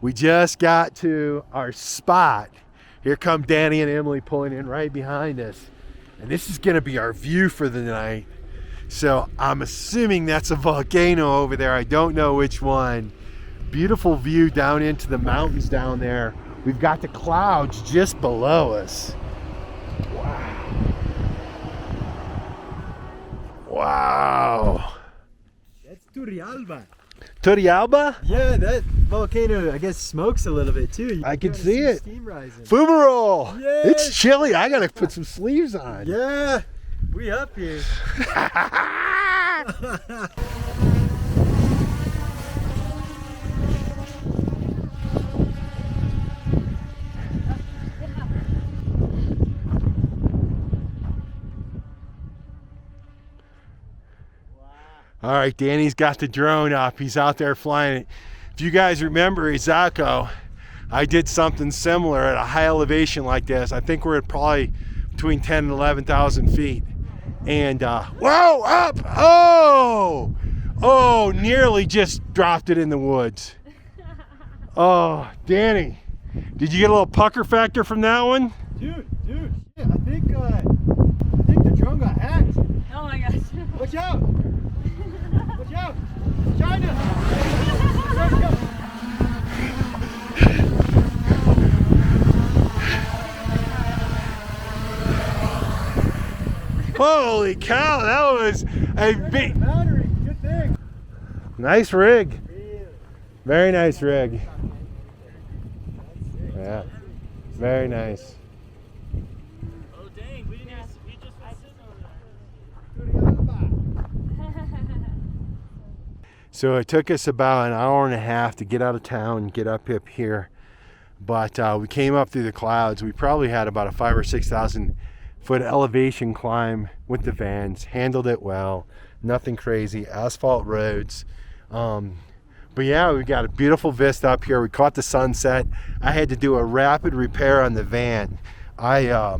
We just got to our spot. Here come Danny and Emily pulling in right behind us. And this is gonna be our view for the night. So I'm assuming that's a volcano over there. I don't know which one. Beautiful view down into the mountains down there. We've got the clouds just below us. Wow. Wow. That's Turrialba. Turrialba? Yeah, that volcano, I guess, smokes a little bit too. I can see it. Steam rising. Fumarole. Yes. It's chilly. I gotta put some sleeves on. Yeah, we up here. All right, Danny's got the drone up. He's out there flying it. If you guys remember Izako, I did something similar at a high elevation like this. I think we're at probably between 10 and 11,000 feet. And whoa, up! Oh, nearly just dropped it in the woods. Oh, Danny, did you get a little pucker factor from that one? Dude, shit, I think the drone got hacked. Oh my gosh. Watch out! Watch out! China! Holy cow, that was a big... Battery, good thing. Nice rig. Very nice rig. Yeah, very nice. Oh dang, we just went sitting So it took us about an hour and a half to get out of town and get up here. But we came up through the clouds. We probably had about a 5,000 or 6,000 foot elevation climb with the vans. Handled it well. Nothing crazy. Asphalt roads. But yeah, we got a beautiful vista up here. We caught the sunset. I had to do a rapid repair on the van. I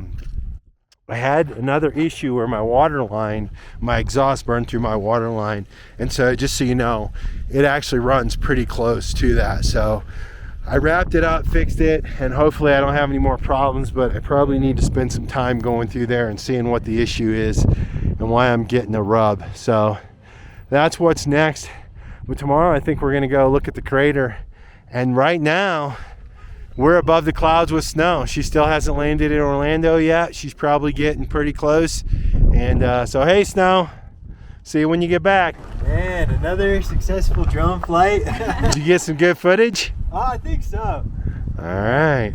had another issue where my exhaust burned through my water line. And so just so you know, it actually runs pretty close to that. So I wrapped it up, fixed it, and hopefully I don't have any more problems, but I probably need to spend some time going through there and seeing what the issue is and why I'm getting a rub. So that's what's next. But tomorrow I think we're gonna go look at the crater. And right now, we're above the clouds with snow. She still hasn't landed in Orlando yet. She's probably getting pretty close. And so, hey, Snow, see you when you get back. Man, another successful drone flight. Did you get some good footage? Oh, I think so. All right.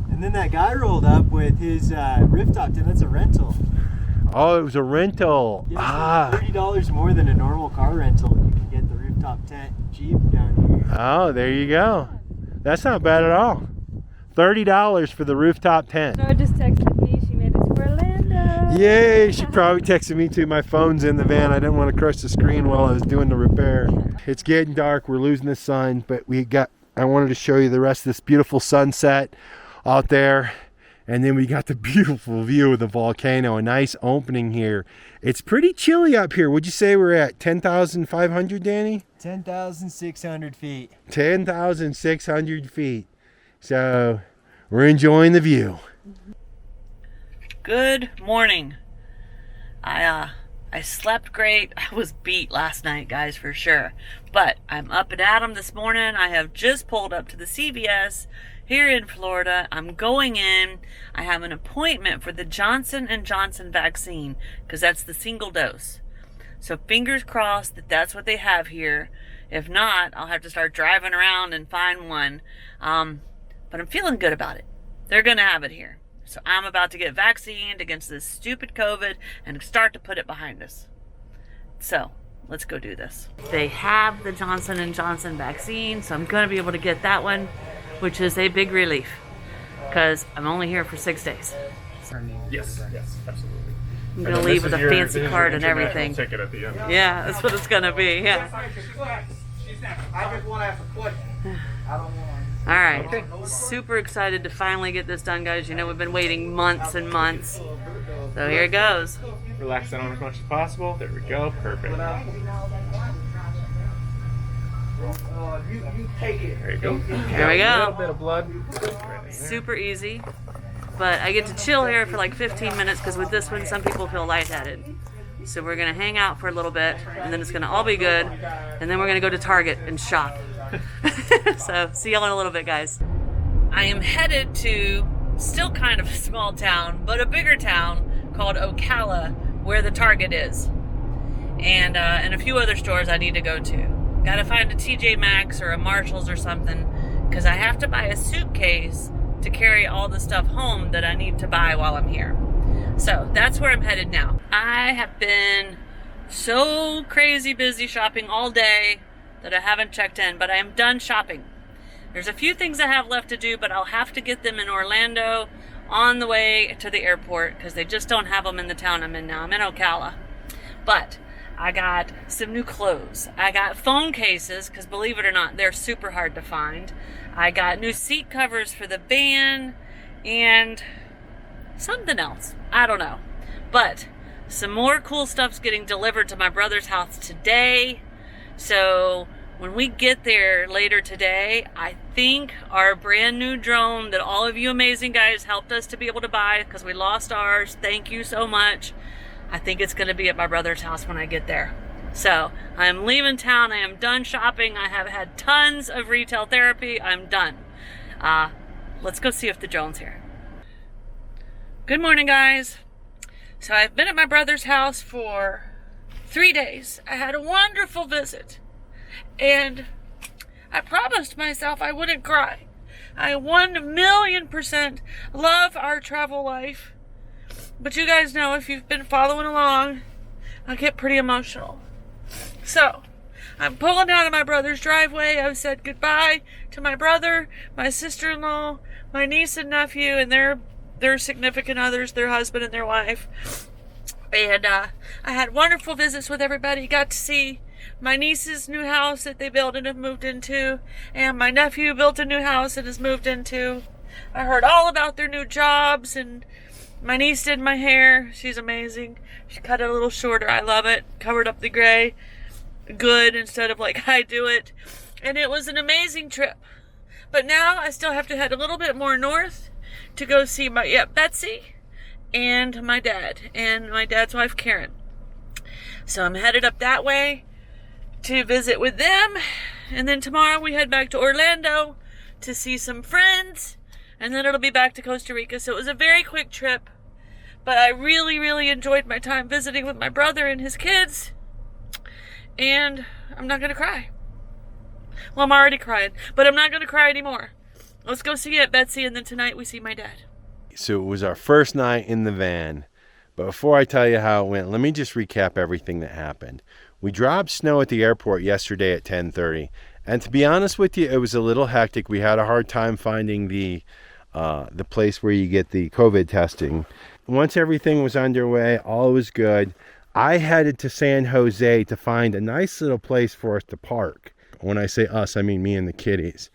And then that guy rolled up with his rooftop tent. That's a rental. Oh, it was a rental. Yeah, it's $30 more than a normal car rental. You can get the rooftop tent Jeep down here. Oh, there you go. That's not bad at all. $30 for the rooftop tent. Noah just texted me. She made it to Orlando. Yay, she probably texted me too. My phone's in the van. I didn't want to crush the screen while I was doing the repair. It's getting dark. We're losing the sun, but I wanted to show you the rest of this beautiful sunset out there. And then we got the beautiful view of the volcano. A nice opening here. It's pretty chilly up here. Would you say we're at 10,500, Danny? 10,600 feet. 10,600 feet. So we're enjoying the view. Good morning. I slept great. I was beat last night, guys, for sure. But I'm up and at 'em this morning. I have just pulled up to the CVS here in Florida. I'm going in. I have an appointment for the Johnson & Johnson vaccine because that's the single dose. So fingers crossed that that's what they have here. If not, I'll have to start driving around and find one. But I'm feeling good about it. They're going to have it here. So I'm about to get vaccinated against this stupid COVID and start to put it behind us. So let's go do this. They have the Johnson & Johnson vaccine, so I'm going to be able to get that one, which is a big relief because I'm only here for 6 days. So Yes, absolutely. I'm going to leave with a fancy card and everything. Ticket at the end. Yeah, that's what it's going to be. Yeah. I just want to ask a question. I don't want to. All right. Super excited to finally get this done, guys. You know, we've been waiting months and months. So here it goes. Relax down as much as possible. There we go. Perfect. You take it. There you go. There we A little go. bit of blood. Super easy. But I get to chill here for like 15 minutes because with this one, some people feel lightheaded. So we're gonna hang out for a little bit, and then it's gonna all be good, and then we're gonna go to Target and shop. So see y'all in a little bit, guys. I am headed to still kind of a small town, but a bigger town called Ocala, where the Target is, and a few other stores I need to go to. Gotta find a TJ Maxx or a Marshalls or something, because I have to buy a suitcase to carry all the stuff home that I need to buy while I'm here. So that's where I'm headed now. I have been so crazy busy shopping all day that I haven't checked in, but I am done shopping. There's a few things I have left to do, but I'll have to get them in Orlando on the way to the airport because they just don't have them in the town I'm in now. I'm in Ocala. But I got some new clothes. I got phone cases because believe it or not, they're super hard to find. I got new seat covers for the van and something else. I don't know. But some more cool stuff's getting delivered to my brother's house today. So when we get there later today, I think our brand new drone that all of you amazing guys helped us to be able to buy because we lost ours. Thank you so much. I think it's going to be at my brother's house when I get there. So I'm leaving town. I am done shopping. I have had tons of retail therapy. I'm done. Let's go see if the drone's here. Good morning, guys. So I've been at my brother's house for 3 days. I had a wonderful visit. And I promised myself I wouldn't cry. I 1,000,000% love our travel life. But you guys know if you've been following along, I get pretty emotional. So, I'm pulling out of my brother's driveway. I've said goodbye to my brother, my sister-in-law, my niece and nephew, and their significant others, their husband and their wife. And I had wonderful visits with everybody. Got to see my niece's new house that they built and have moved into, and my nephew built a new house and has moved into. I heard all about their new jobs, and my niece did my hair. She's amazing. She cut it a little shorter. I love it. Covered up the gray. Good instead of like I do it. And it was an amazing trip. But now I still have to head a little bit more north to go see my Betsy and my dad and my dad's wife Karen. So I'm headed up that way to visit with them, and then tomorrow we head back to Orlando to see some friends, and then it'll be back to Costa Rica. So it was a very quick trip, but I really, really enjoyed my time visiting with my brother and his kids, and I'm not gonna cry. Well, I'm already crying, but I'm not gonna cry anymore. Let's go see Aunt Betsy, and then tonight we see my dad. So it was our first night in the van. But before I tell you how it went, let me just recap everything that happened. We dropped snow at the airport yesterday at 10:30. And to be honest with you, it was a little hectic. We had a hard time finding the place where you get the COVID testing. Once everything was underway, all was good. I headed to San Jose to find a nice little place for us to park. When I say us, I mean me and the kiddies.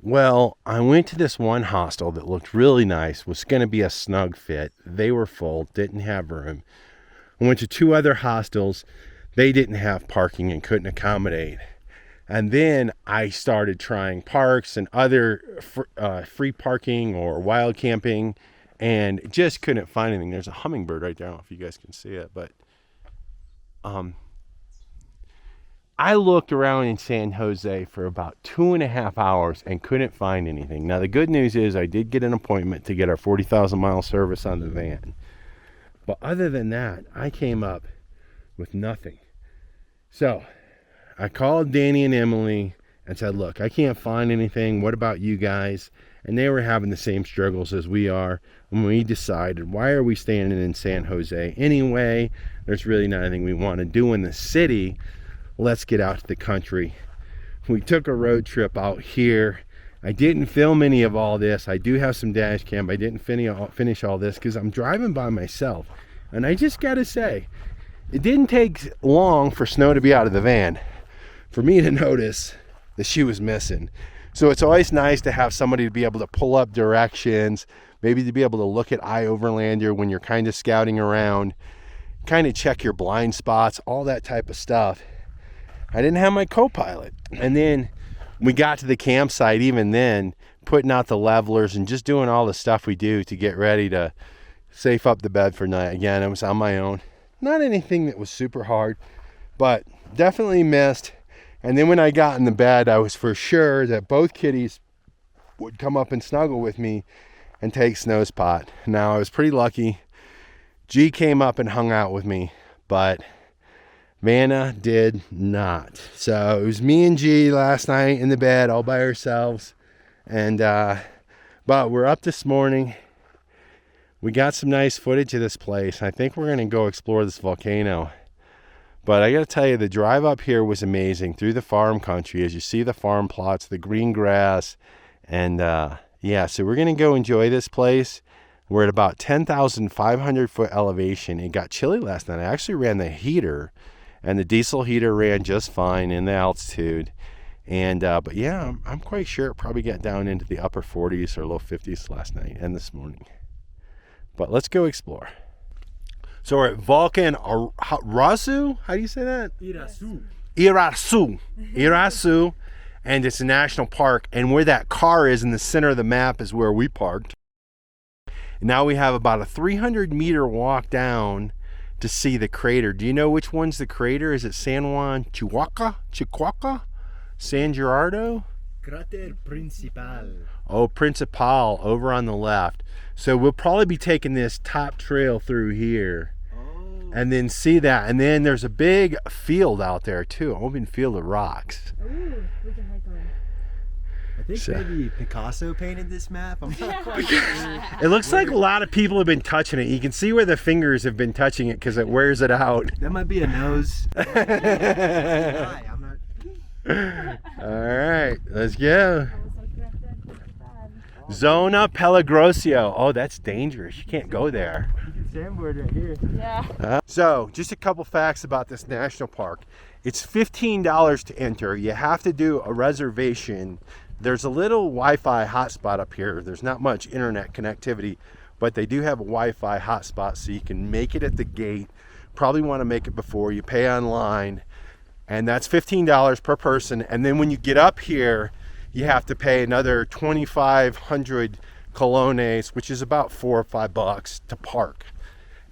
Well, I went to this one hostel that looked really nice, was going to be a snug fit. They were full, didn't have room. I went to 2 other hostels. They didn't have parking and couldn't accommodate. And then I started trying parks and other free parking or wild camping and just couldn't find anything. There's a hummingbird right there. I don't know if you guys can see it, but I looked around in San Jose for about 2.5 hours and couldn't find anything. Now, the good news is I did get an appointment to get our 40,000 mile service on the van. But other than that, I came up with nothing. So I called Danny and Emily and said, look, I can't find anything. What about you guys? And they were having the same struggles as we are. And we decided, why are we staying in San Jose anyway? There's really not anything we want to do in the city. Let's get out to the country. We took a road trip out here. I didn't film any of all this. I do have some dash cam. I didn't finish all this because I'm driving by myself. And I just got to say, it didn't take long for snow to be out of the van for me to notice that she was missing. So it's always nice to have somebody to be able to pull up directions, maybe to be able to look at iOverlander when you're kind of scouting around, kind of check your blind spots, all that type of stuff. I didn't have my co-pilot. And then we got to the campsite, even then, putting out the levelers and just doing all the stuff we do to get ready to safe up the bed for night. Again, it was on my own. Not anything that was super hard, but definitely missed. And then when I got in the bed, I was for sure that both kitties would come up and snuggle with me and take Snow's pot. Now, I was pretty lucky. G came up and hung out with me, but Vanna did not. So it was me and G last night in the bed all by ourselves. And but we're up this morning. We got some nice footage of this place. I think we're gonna go explore this volcano. But I gotta tell you, the drive up here was amazing through the farm country. As you see the farm plots, the green grass, and yeah, so we're gonna go enjoy this place. We're at about 10,500 foot elevation. It got chilly last night. I actually ran the heater, and the diesel heater ran just fine in the altitude. And but yeah, I'm quite sure it probably got down into the upper 40s or low 50s last night and this morning. But let's go explore. So we're at Volcanoes. How do you say that? Irasu. And it's a national park. And where that car is in the center of the map is where we parked. And now we have about a 300-meter walk down to see the crater. Do you know which one's the crater? Is it San Juan Chihuahua? San Gerardo? Crater Principal. Oh, Principal over on the left. So we'll probably be taking this top trail through here. And then see that. And then there's a big field out there too, an open field of rocks. Ooh, we can hike on. I think maybe Picasso painted this map. I'm not quite sure. It looks like a lot of people have been touching it. You can see where the fingers have been touching it because it wears it out. That might be a nose. I'm not. All right, let's go. Zona Peligroso. Oh, that's dangerous. You can't go there. You can sandboard right here. Yeah. So, just a couple facts about this national park. It's $15 to enter. You have to do a reservation. There's a little Wi-Fi hotspot up here. There's not much internet connectivity, but they do have a Wi-Fi hotspot, so you can make it at the gate. Probably want to make it before you pay online, and that's $15 per person. And then when you get up here, you have to pay another 2,500 colones, which is about $4 or $5 to park.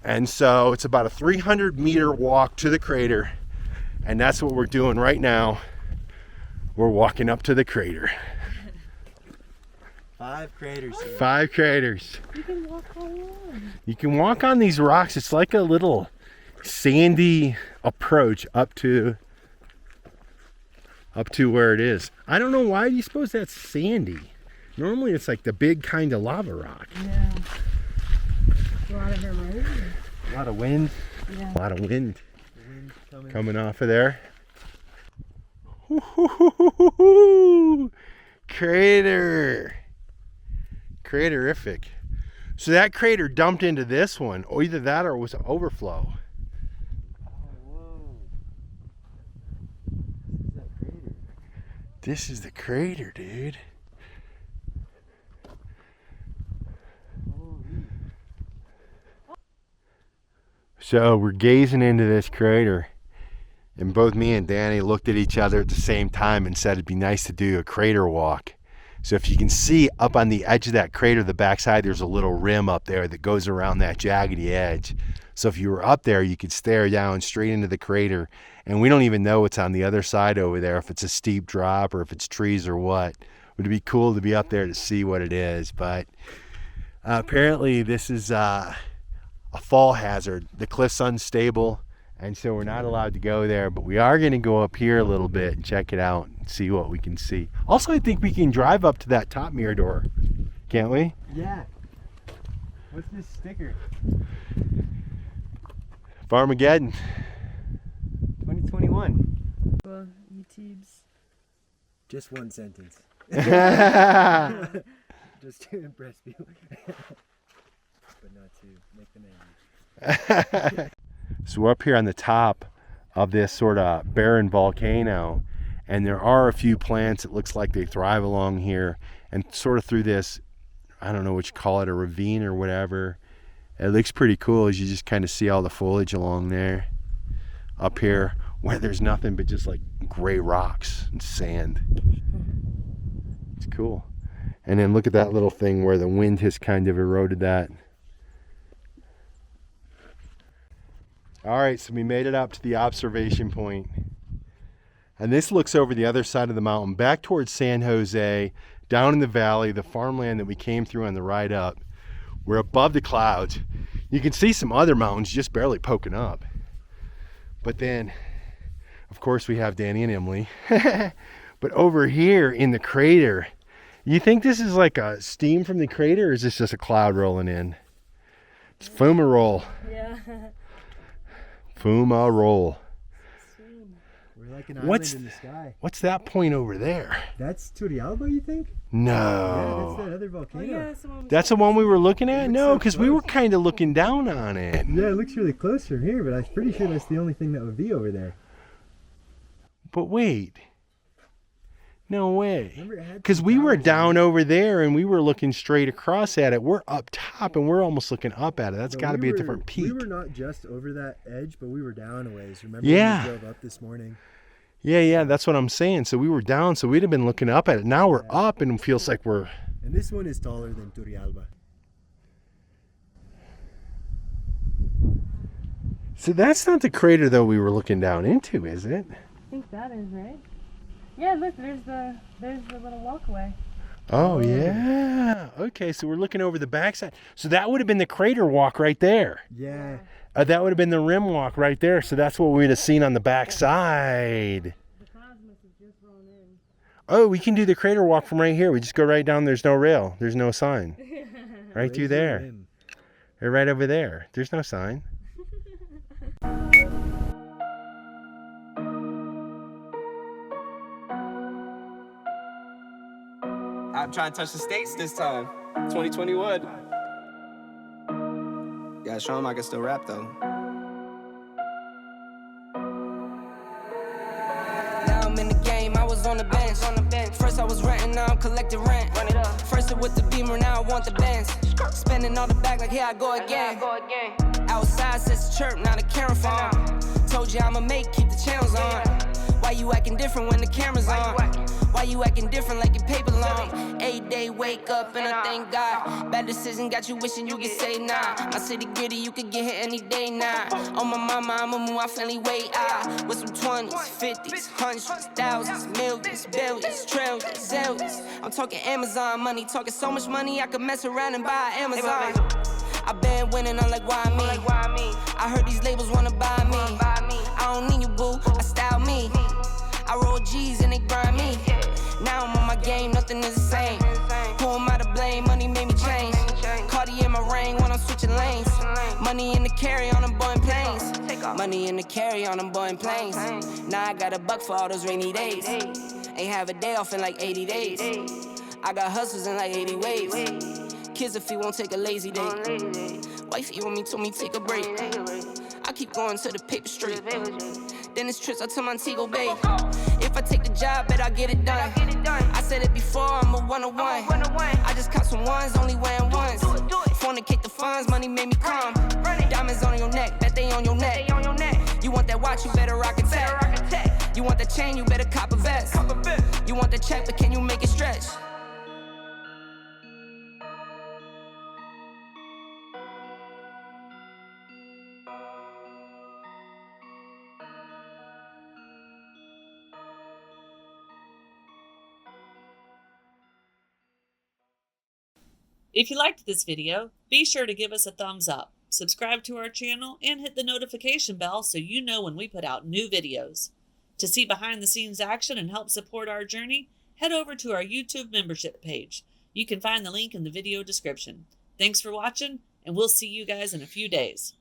And so it's about a 300-meter walk to the crater, and that's what we're doing right now. We're walking up to the crater. 5 craters here. 5 craters. You can walk on. You can walk on these rocks. It's like a little sandy approach up to where it is. I don't know why do you suppose that's sandy? Normally it's like the big kind of lava rock. Yeah. A lot of erosion. A lot of wind. Yeah. A lot of wind Coming. coming off of there. Ooh, crater. Craterific. So that crater dumped into this one, or either that or it was an overflow. This is the crater, dude. So we're gazing into this crater, and both me and Danny looked at each other at the same time and said it'd be nice to do a crater walk. So if you can see up on the edge of that crater, the backside, there's a little rim up there that goes around that jaggedy edge. So if you were up there, you could stare down straight into the crater, and we don't even know what's on the other side over there, if it's a steep drop or if it's trees or what. Would be cool to be up there to see what it is, but apparently this is a fall hazard. The cliff's unstable, and so we're not allowed to go there, but we are going to go up here a little bit and check it out and see what we can see. Also, I think we can drive up to that top mirador, can't we? Yeah. What's this sticker? Farmageddon. 2021. Well, YouTube's. Just one sentence. Just to impress people. But not to make them angry. So we're up here on the top of this sort of barren volcano, and there are a few plants. It looks like they thrive along here, and sort of through this, I don't know what you call it, a ravine or whatever. It looks pretty cool as you just kind of see all the foliage along there. Up here, where there's nothing but just like gray rocks and sand. It's cool. And then look at that little thing where the wind has kind of eroded that. All right, so we made it up to the observation point. And this looks over the other side of the mountain, back towards San Jose, down in the valley, the farmland that we came through on the ride up. We're above the clouds. You can see some other mountains just barely poking up. But then, of course, we have Danny and Emily. But over here in the crater, you think this is like a steam from the crater, or is this just a cloud rolling in? It's fumarole. Yeah. Fumarole. We're like an island What's in the sky. what's that point over there? That's Turrialba, you think? Yeah, No. that's that other volcano. Oh, yeah, that's the one. That's the one we were looking at? It looks No, so because we were close. kind of looking down on it. Yeah, it looks really close from here, but I'm pretty sure that's the only thing that would be over there. But wait. No way. Remember it had Because some we were towers on down it. over there and we were looking straight across at it. We're up top and we're almost looking up at it. That's But got to we be a were- different peak. We were not just over that edge, but we were down a ways. Remember Yeah. when we drove up this morning? Yeah, that's what I'm saying. So we were down, so we'd have been looking up at it. Now we're up and it feels like we're... And this one is taller than Turrialba. So that's not the crater, though, we were looking down into, is it? I think that is right. Yeah, look, there's the little walkway. Oh, yeah. Okay, so we're looking over the backside. So that would have been the crater walk right there. Yeah. That would have been the rim walk right there. So that's what we'd have seen on the backside. The clouds must have just rolled in. Oh, we can do the crater walk from right here. We just go right down. There's no rail. There's no sign. Right through Raise your there. rim. Or right over there. There's no sign. I'm trying to touch the states this time. 2021. Gotta show him I can still rap though. Now I'm in the game, I was on the bench. First I was renting, now I'm collecting rent. Run it up. First it with the Beamer, now I want the Benz. Spending all the back like here I go again. Outside says the chirp, now the camera phone. Told you I'ma make, keep the channels on. Why you acting different when the camera's on? Why you acting different like your paper long? 8 day wake up and I thank God. Bad decision got you wishing you could say nah. My city gritty, you could get hit any day now. On my mama, I'ma move my family way out. With some 20s, 50s, hundreds, thousands, millions, billions, trillions, zillions. I'm talking Amazon money, talking so much money I could mess around and buy Amazon. I been winning, I'm like, why me? I heard these labels wanna buy me. I don't need you, boo, I style me. I roll G's and they grind me. Now I'm on my game, nothing is the same. Who am I to blame? Money made me change. Cardi in my ring when I'm switching lanes. Money in the carry on them Boeing planes. Money in the carry on them Boeing planes. Now I got a buck for all those rainy days. Ain't have a day off in like 80 days. I got hustles in like 80 ways. Kids if he won't take a lazy day. Wifey want me, told me take a break. I keep going to the paper street. Then it's trips out to Montego Bay. If I take the job, bet I get it done. I said it before, I'm a 101. I just caught some ones, only wearing ones. Fornicate the funds, money made me calm. Diamonds on your neck, bet they on your neck. You want that watch, you better rock a tech. You want that chain, you better cop a vest. You want the check, but can you make it stretch? If you liked this video, be sure to give us a thumbs up, subscribe to our channel, and hit the notification bell so you know when we put out new videos. To see behind the scenes action and help support our journey, head over to our YouTube membership page. You can find the link in the video description. Thanks for watching, and we'll see you guys in a few days.